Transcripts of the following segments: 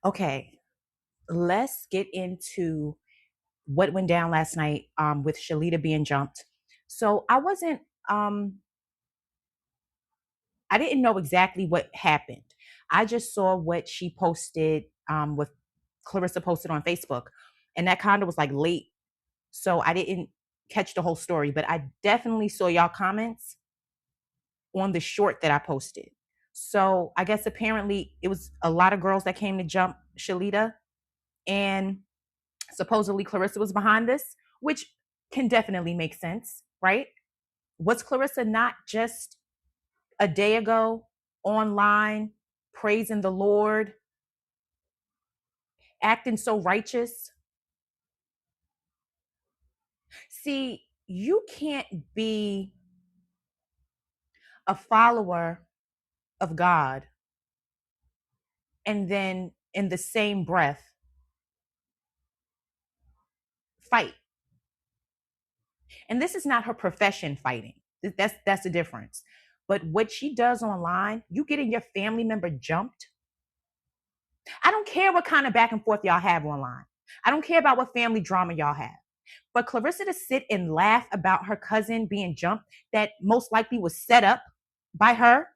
Okay, let's get into what went down last night with Shalita being jumped. So um I didn't know exactly what happened. I just saw what she posted with Claressa posted on Facebook, and that kind of was like late. So I didn't catch the whole story, but I definitely saw y'all comments on the short that I posted. So I guess apparently it was a lot of girls that came to jump Shalita, and supposedly Claressa was behind this, which can definitely make sense, right? Was Claressa not just a day ago online praising the Lord, acting so righteous? See, you can't be a follower of God and then in the same breath fight. And this is not her profession fighting. That's the difference. But what she does online, you getting your family member jumped. I don't care what kind of back and forth y'all have online. I don't care about what family drama y'all have. But Claressa to sit and laugh about her cousin being jumped, that most likely was set up by her,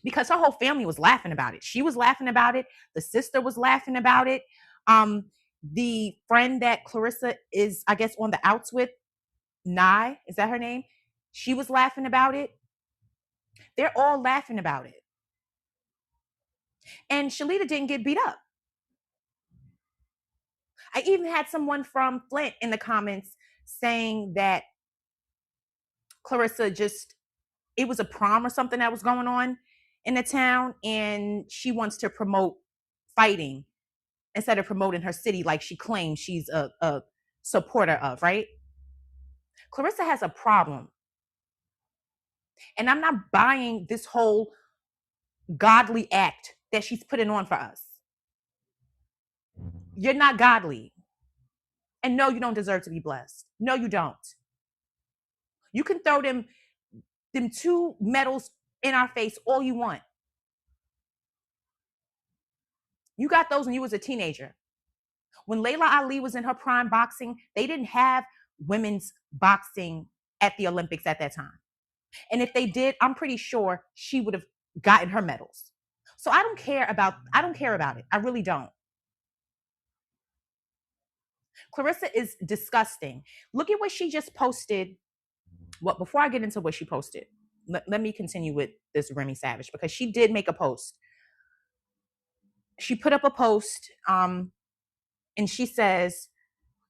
because her whole family was laughing about it. She was laughing about it. The sister was laughing about it. Um, the friend that Claressa is, I guess, on the outs with, Nye, is that her name? She was laughing about it. They're all laughing about it. And Shalita didn't get beat up. I even had someone from Flint in the comments saying that Claressa just, it was a prom or something that was going on in the town, and she wants to promote fighting instead of promoting her city like she claims she's a supporter of, right? Claressa has a problem. And I'm not buying this whole godly act that she's putting on for us. You're not godly. And no, you don't deserve to be blessed. No, you don't. You can throw them two medals in our face all you want. You got those when you was a teenager. When Layla Ali was in her prime boxing, they didn't have women's boxing at the Olympics at that time. And if they did, I'm pretty sure she would have gotten her medals. So I don't care about it. I really don't. Claressa is disgusting. Look at what she just posted. Well, before I get into what she posted, let me continue with this Remy Savage, because she did make a post. She put up a post, and she says,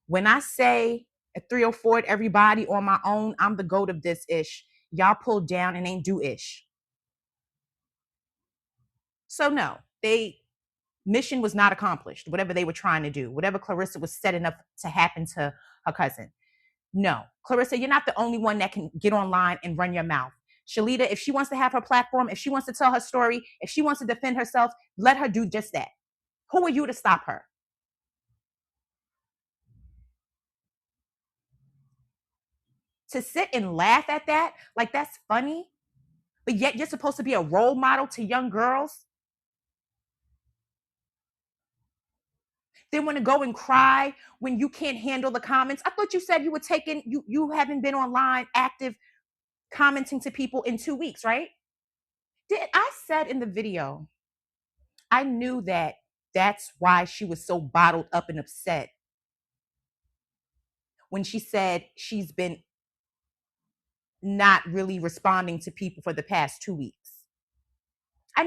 when I say at 304 at everybody on my own, I'm the goat of this ish. Y'all pulled down and ain't do ish. So no, mission was not accomplished. Whatever they were trying to do, whatever Claressa was setting up to happen to her cousin. No, Claressa, you're not the only one that can get online and run your mouth. Shalita, if she wants to have her platform, if she wants to tell her story, if she wants to defend herself, let her do just that. Who are you to stop her? To sit and laugh at that, like that's funny, but yet you're supposed to be a role model to young girls. They want to go and cry when you can't handle the comments. I thought you said you were taking, you haven't been online active commenting to people in 2 weeks, right? Did I said in the video, I knew that that's why she was so bottled up and upset when she said she's been not really responding to people for the past 2 weeks. I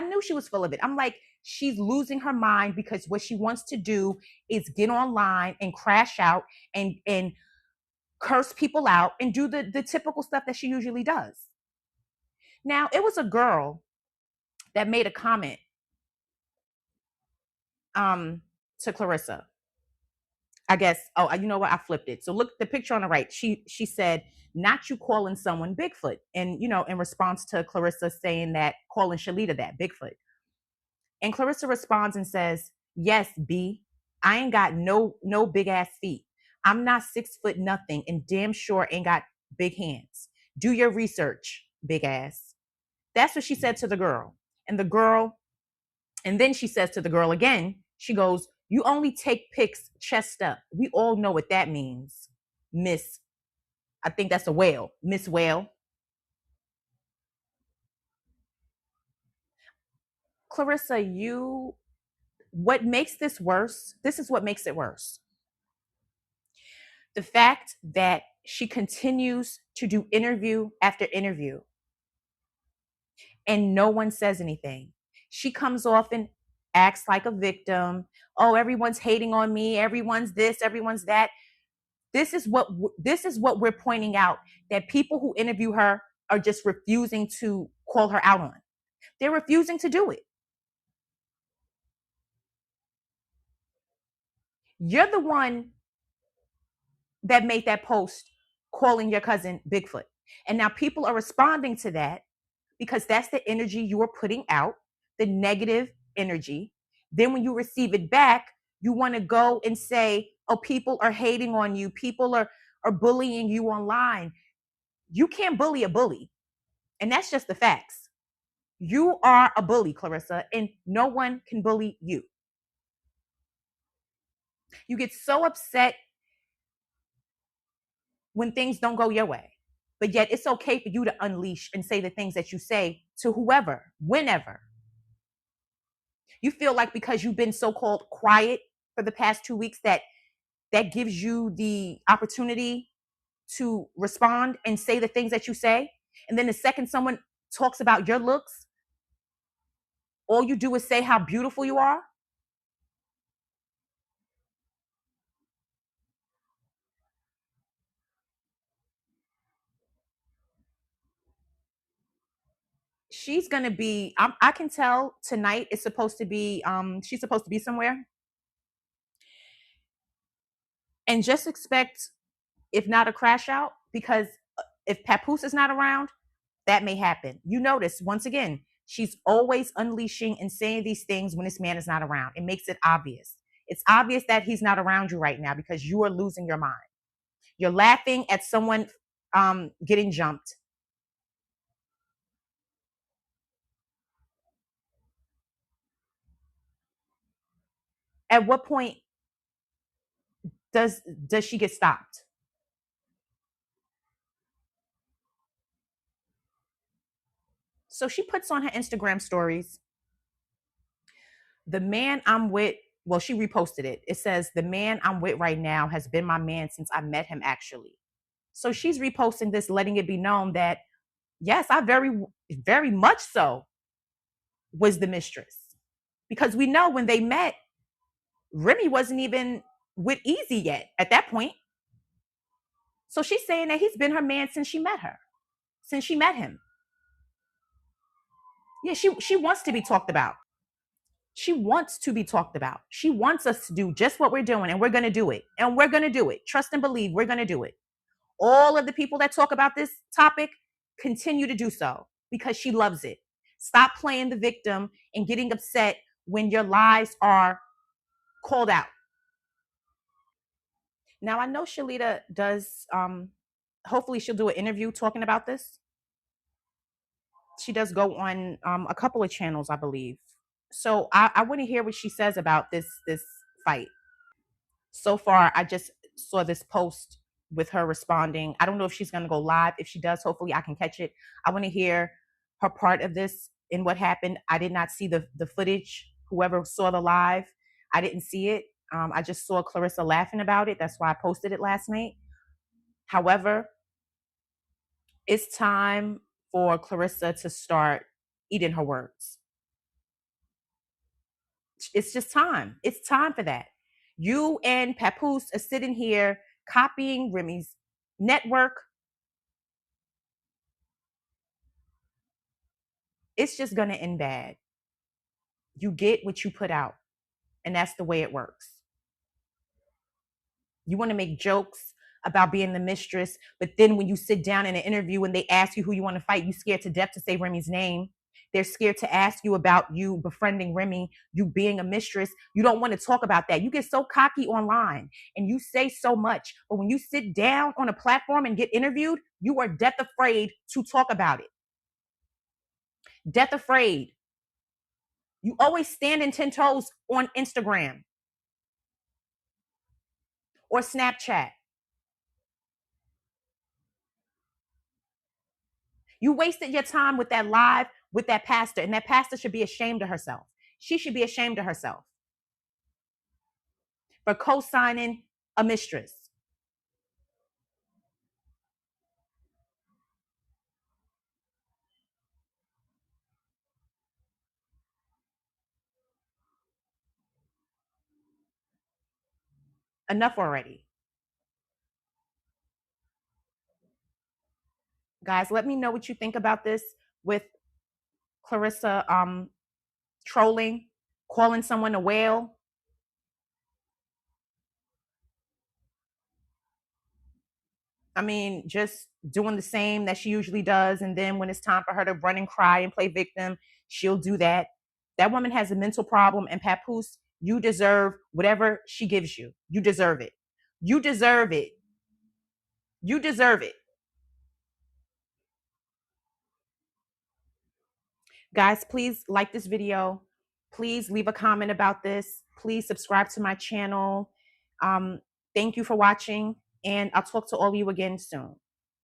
knew she was full of it. I'm like, she's losing her mind because what she wants to do is get online and crash out and curse people out and do the typical stuff that she usually does. Now, it was a girl that made a comment to Claressa. I guess, oh, you know what? I flipped it. So look, the picture on the right. She said, not you calling someone Bigfoot. And, in response to Claressa saying that, calling Shalita that, Bigfoot. And Claressa responds and says, yes, B, I ain't got no big ass feet. I'm not 6 foot nothing and damn sure ain't got big hands. Do your research, big ass. That's what she said to the girl. And the girl And then she says to the girl again, she goes, "You only take pics chest up." We all know what that means, Miss. I think that's a whale, Miss Whale. Claressa, what makes this worse? This is what makes it worse. The fact that she continues to do interview after interview and no one says anything. She comes off and acts like a victim. Oh, everyone's hating on me. Everyone's this, everyone's that. This is what we're pointing out, that people who interview her are just refusing to call her out on. They're refusing to do it. You're the one that made that post calling your cousin Bigfoot. And now people are responding to that because that's the energy you are putting out, the negative energy. Then when you receive it back, you want to go and say, oh, people are hating on you. People are bullying you online. You can't bully a bully. And that's just the facts. You are a bully, Claressa, and no one can bully you. You get so upset when things don't go your way. But yet it's okay for you to unleash and say the things that you say to whoever, whenever. You feel like because you've been so-called quiet for the past 2 weeks that gives you the opportunity to respond and say the things that you say. And then the second someone talks about your looks, all you do is say how beautiful you are. She's gonna be. I can tell tonight is supposed to be. She's supposed to be somewhere, and just expect, if not a crash out, because if Papoose is not around, that may happen. You notice once again, she's always unleashing and saying these things when this man is not around. It makes it obvious. It's obvious that he's not around you right now because you are losing your mind. You're laughing at someone getting jumped. At what point does she get stopped? So she puts on her Instagram stories, the man I'm with, well, she reposted it. It says, the man I'm with right now has been my man since I met him, actually. So she's reposting this, letting it be known that, yes, I very much so was the mistress. Because we know when they met, Remy wasn't even with Easy yet at that point. So she's saying that he's been her man since she met her, since she met him. Yeah, she wants to be talked about. She wants to be talked about. She wants us to do just what we're doing, and we're going to do it. And we're going to do it. Trust and believe we're going to do it. All of the people that talk about this topic continue to do so because she loves it. Stop playing the victim and getting upset when your lies are called out. Now, I know Shalita does, hopefully she'll do an interview talking about this. She does go on a couple of channels, I believe. So I want to hear what she says about this fight. So far, I just saw this post with her responding. I don't know if she's going to go live. If she does, hopefully I can catch it. I want to hear her part of this and what happened. I did not see the footage. Whoever saw the live, I didn't see it. I just saw Claressa laughing about it. That's why I posted it last night. However, it's time for Claressa to start eating her words. It's just time. It's time for that. You and Papoose are sitting here copying Remy's network. It's just going to end bad. You get what you put out, and that's the way it works. You want to make jokes about being the mistress, but then when you sit down in an interview and they ask you who you want to fight, you scared to death to say Remy's name. They're scared to ask you about you befriending Remy, you being a mistress. You don't want to talk about that. You get so cocky online and you say so much, but when you sit down on a platform and get interviewed, you are death afraid to talk about it. Death afraid. You always standing 10 toes on Instagram or Snapchat. You wasted your time with that live with that pastor, and that pastor should be ashamed of herself. She should be ashamed of herself for co-signing a mistress. Enough already. Guys, let me know what you think about this with Claressa trolling, calling someone a whale. I mean, just doing the same that she usually does. And then when it's time for her to run and cry and play victim, she'll do that. That woman has a mental problem. And Papoose, you deserve whatever she gives you. You deserve it. You deserve it. You deserve it. Guys, please like this video. Please leave a comment about this. Please subscribe to my channel. Thank you for watching. And I'll talk to all of you again soon.